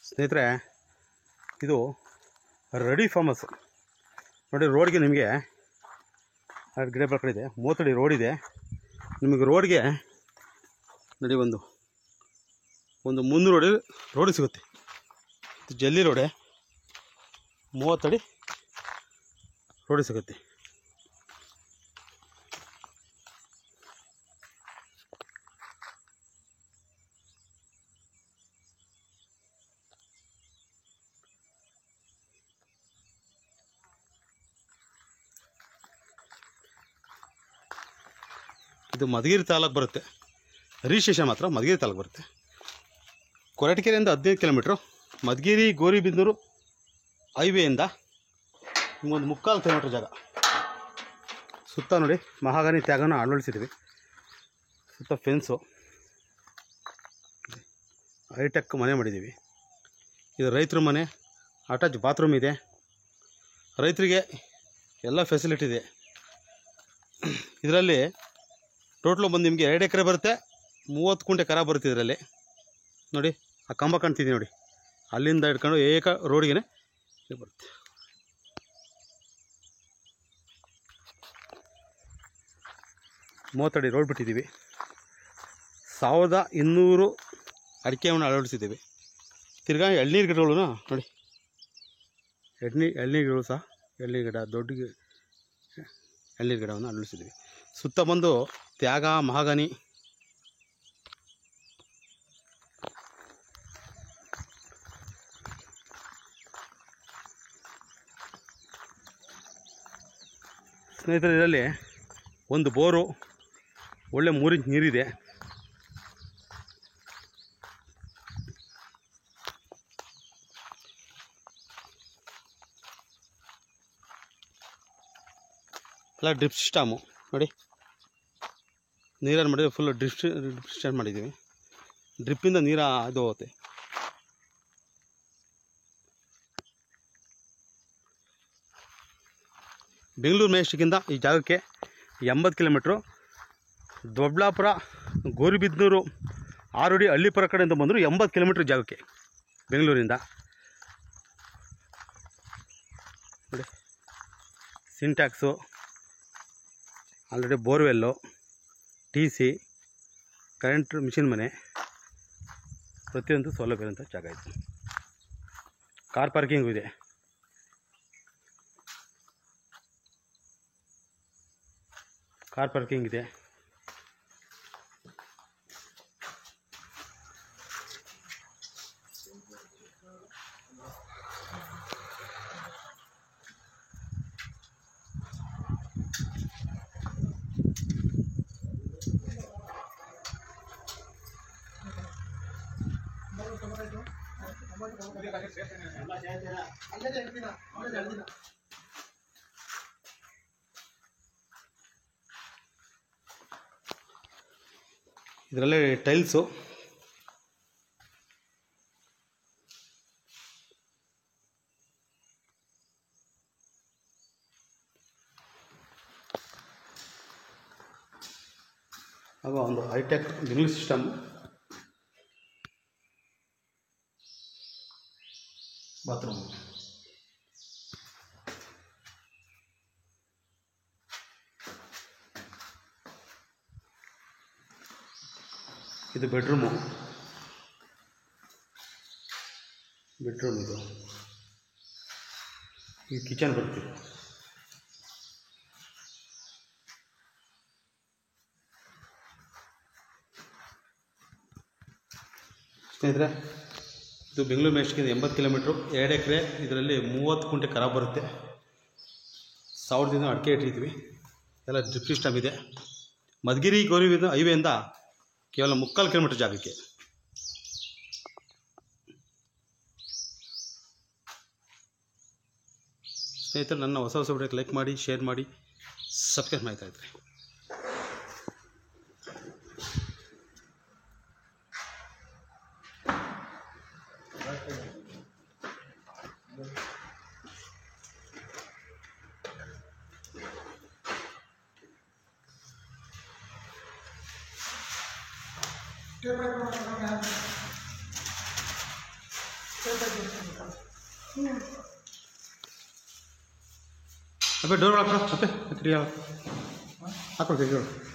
ಸ್ನೇಹಿತರೆ, ಇದು ready farms ನೋಡಿ. ರೋಡ್ಗೆ ನಿಮಗೆ ಗಿಡ ಬೆಳ್ಕೊಂಡಿದೆ, 30 ಅಡಿ ರೋಡ್ ಇದೆ. ನಿಮಗೆ ರೋಡ್ಗೆ ನೋಡಿ ಒಂದು 300 ಅಡಿ ರೋಡ್ ಸಿಗುತ್ತೆ. ಇದು ಜಲ್ಲಿ ರೋಡೆ, 30 ಅಡಿ ರೋಡ್ ಸಿಗುತ್ತೆ. ಇದು ಮಧುಗಿರಿ ತಾಲೂಕು ಬರುತ್ತೆ. ರಿಜಿಸ್ಟ್ರೇಷನ್ ಮಾತ್ರ ಮಧುಗಿರಿ ತಾಲೂಕು ಬರುತ್ತೆ. ಕೊರಟಗೆರೆಯಿಂದ 15 ಕಿಲೋಮೀಟ್ರು. ಮಧುಗಿರಿ ಗೌರಿಬಿದನೂರು ಹೈವೇಯಿಂದ ನಿಮಗೊಂದು 3/4 ಕಿಲೋಮೀಟ್ರ್ ಜಾಗ. ಸುತ್ತ ನೋಡಿ ಮಹಾಗನಿ ತ್ಯಾಗನ ಅಳವಡಿಸಿದ್ದೀವಿ. ಸುತ್ತ ಫೆನ್ಸು, ಹೈಟೆಕ್ ಮನೆ ಮಾಡಿದ್ದೀವಿ. ಇದು ರೈತರ ಮನೆ, ಅಟ್ಯಾಚ್ ಬಾತ್ರೂಮ್ ಇದೆ. ರೈತರಿಗೆ ಎಲ್ಲ ಫೆಸಿಲಿಟಿ ಇದೆ. ಇದರಲ್ಲಿ ಟೋಟ್ಲು ಬಂದು ನಿಮಗೆ 2 ಎಕರೆ ಬರುತ್ತೆ, 30 ಕುಂಟೆ ಕರ ಬರುತ್ತೆ. ಇದರಲ್ಲಿ ನೋಡಿ ಆ ಕಂಬ ಕಾಣ್ತಿದ್ದೀವಿ ನೋಡಿ, ಅಲ್ಲಿಂದ ಹಿಡ್ಕೊಂಡು ರೋಡ್ಗೆ ಬರುತ್ತೆ. ಮೂವತ್ತು ಅಡಿ ರೋಡ್ ಬಿಟ್ಟಿದ್ದೀವಿ. 1200 ಅಡಿಕೆಯನ್ನು ಅಳವಡಿಸಿದ್ದೀವಿ. ತಿರ್ಗಾ ಎಳ್ನೀರು ಗಿಡಗಳು ನೋಡಿ, ಎಳ್ನೀರು ಗಿಡಗಳು ಸಹ, ಎಳ್ನೀರು ಗಿಡ, ದೊಡ್ಡ ಎಳ್ನೀರು ಗಿಡವನ್ನು ಅಳವಡಿಸಿದ್ದೀವಿ. ಸುತ್ತ ಬಂದು ತ್ಯಾಗ, ಮಹಾಗನಿ, ಸ್ನೇಹಿತರೆ ಇದರಲ್ಲಿ ಒಂದು ಬೋರು, ಒಳ್ಳೆ 3 ಇಂಚ್ ನೀರಿದೆ. ಎಲ್ಲ ಡ್ರಿಪ್ ಸಿಸ್ಟಮು ನೋಡಿ, ನೀರನ್ನು ಮಾಡಿದರೆ ಫುಲ್ ಡ್ರಿಪ್ ಸಿಸ್ಟಮ್ ಮಾಡಿದ್ದೀವಿ. ಡ್ರಿಪ್ಪಿಂದ ನೀರು ಇದು ಹೋಗುತ್ತೆ. ಬೆಂಗಳೂರು ಮೆಜೆಸ್ಟಿಕ್ಕಿಂದ ಈ ಜಾಗಕ್ಕೆ 80 ಕಿಲೋಮೀಟ್ರು. ದೊಡ್ಡಬಳ್ಳಾಪುರ, ಗೌರಿಬಿದನೂರು, ಆರೋಡಿ, ಹಳ್ಳಿಪುರ ಕಡೆಯಿಂದ ಬಂದರು 80 ಕಿಲೋಮೀಟ್ರ್ ಜಾಗಕ್ಕೆ ಬೆಂಗಳೂರಿಂದ. ನೋಡಿ syntax, already borewell, TC, current machine ಮನೆ, ಪ್ರತಿಯೊಂದು ಸೌಲಭ್ಯ ಇರೋಂಥ ಜಾಗ ಇದೆ. ಕಾರ್ ಪಾರ್ಕಿಂಗು ಇದೆ. ಕಾರ್ ಪಾರ್ಕಿಂಗ್ ಇದೆ. ಇದರಲ್ಲೇ ಟೈಲ್ಸು, ಹಾಗೂ ಒಂದು ಹೈಟೆಕ್ ಡ್ರಿಲ್ ಸಿಸ್ಟಮ್, ಬಾತ್ರೂಮ್. ಇದು ಬೆಡ್ರೂಮು, ಇದು ಈ ಕಿಚನ್ ಬರ್ತೀವಿ. ಸ್ನೇಹಿತರೆ, ಇದು ಬೆಂಗಳೂರು ಮೆಜೆಸ್ಟಿಕ್ಕಿಂದ 80 ಕಿಲೋಮೀಟ್ರು, 2 ಎಕರೆ. ಇದರಲ್ಲಿ 30 ಕುಂಟೆ ಕರ ಬರುತ್ತೆ. 1000 ದಿನ ಅಡಿಕೆ ಇಟ್ಟಿರ್ತೀವಿ. ಎಲ್ಲ ಡ್ರಿಪ್ ಸಿಸ್ಟಮ್ ಇದೆ. ಮಧುಗಿರಿ ಗೌರಿಬಿದನೂರು ಹೈವೇಯಿಂದ ಕೇವಲ 3/4 ಕಿಲೋಮೀಟ್ರ್ ಜಾಗಕ್ಕೆ. ಸ್ನೇಹಿತರೆ, ನನ್ನ ಹೊಸ ವಿಡಿಯೋಕ್ಕೆ ಲೈಕ್ ಮಾಡಿ, ಶೇರ್ ಮಾಡಿ, ಸಬ್ಸ್ಕ್ರೈಬ್ ಮಾಡ್ತಾ ಇದ್ರಿ. ಅಬ್ಬೆ ಡೋರ್ ಹಾಕೋ ಅಪ್ಪೆ ಹಾಕೊಡ್ತೀವಿ ಹೇಳು